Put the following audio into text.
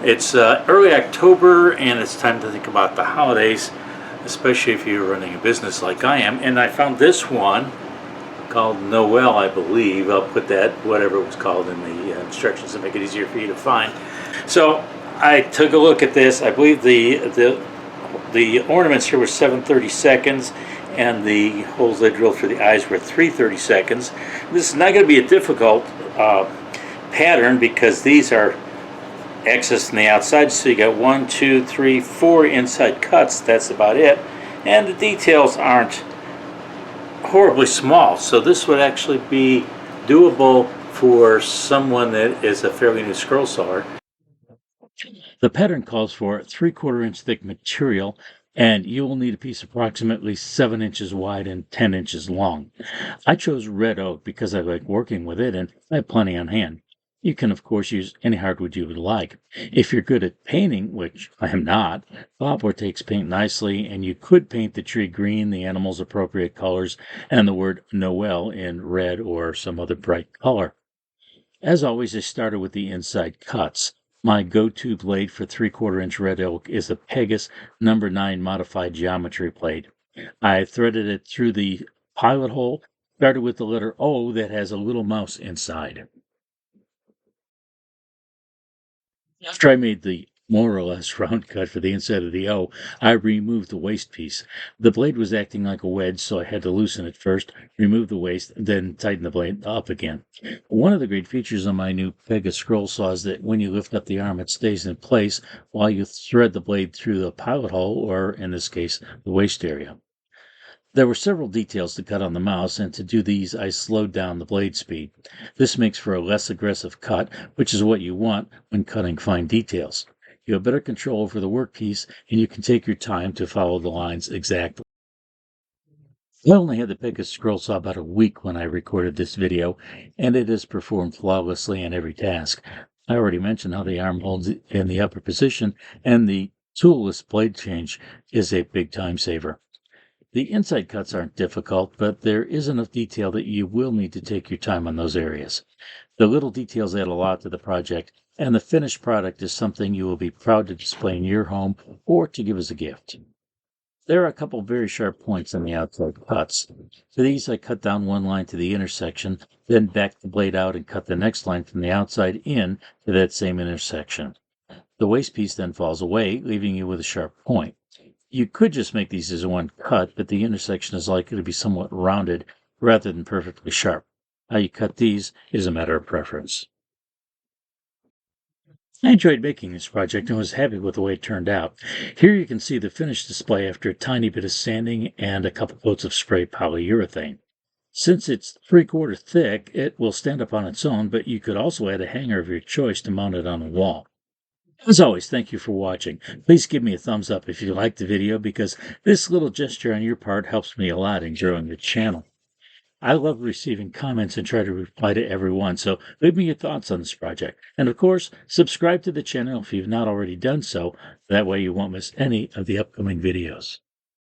It's early October and it's time to think about the holidays, especially if you're running a business like I am. And I found this one called Noel, I believe. I'll put that, whatever it was called, in the instructions to make it easier for you to find. So I took a look at this. I believe the ornaments here were 7/32, and the holes they drilled for the eyes were 3/32. This is not going to be a difficult pattern because these are access on the outside, so you got 1, 2, 3, 4 inside cuts. That's about it, and the details aren't horribly small, so this would actually be doable for someone that is a fairly new scroll sawer. The pattern calls for 3/4 inch thick material, and you will need a piece approximately 7 inches wide and 10 inches long. I chose red oak because I like working with it and I have plenty on hand. You can, of course, use any hardwood you would like. If you're good at painting, which I am not, poplar takes paint nicely, and you could paint the tree green, the animal's appropriate colors, and the word Noel in red or some other bright color. As always, I started with the inside cuts. My go-to blade for 3/4 inch red oak is a Pegasus number 9 modified geometry blade. I threaded it through the pilot hole, started with the letter O that has a little mouse inside. After I made the more or less round cut for the inside of the O, I removed the waste piece. The blade was acting like a wedge, so I had to loosen it first, remove the waste, then tighten the blade up again. One of the great features on my new Pega scroll saw is that when you lift up the arm, it stays in place while you thread the blade through the pilot hole, or in this case, the waste area. There were several details to cut on the mouse, and to do these I slowed down the blade speed. This makes for a less aggressive cut, which is what you want when cutting fine details. You have better control over the workpiece, and you can take your time to follow the lines exactly. I only had the Pegasus scroll saw about a week when I recorded this video, and it has performed flawlessly in every task. I already mentioned how the arm holds in the upper position, and the toolless blade change is a big time saver. The inside cuts aren't difficult, but there is enough detail that you will need to take your time on those areas. The little details add a lot to the project, and the finished product is something you will be proud to display in your home or to give as a gift. There are a couple very sharp points on the outside cuts. For these, I cut down one line to the intersection, then backed the blade out and cut the next line from the outside in to that same intersection. The waste piece then falls away, leaving you with a sharp point. You could just make these as one cut, but the intersection is likely to be somewhat rounded rather than perfectly sharp. How you cut these is a matter of preference. I enjoyed making this project and was happy with the way it turned out. Here you can see the finished display after a tiny bit of sanding and a couple coats of spray polyurethane. Since it's 3/4 thick, it will stand up on its own, but you could also add a hanger of your choice to mount it on a wall. As always, thank you for watching. Please give me a thumbs up if you liked the video, because this little gesture on your part helps me a lot in growing the channel. I love receiving comments and try to reply to everyone, so leave me your thoughts on this project. And of course, subscribe to the channel if you've not already done so. That way you won't miss any of the upcoming videos.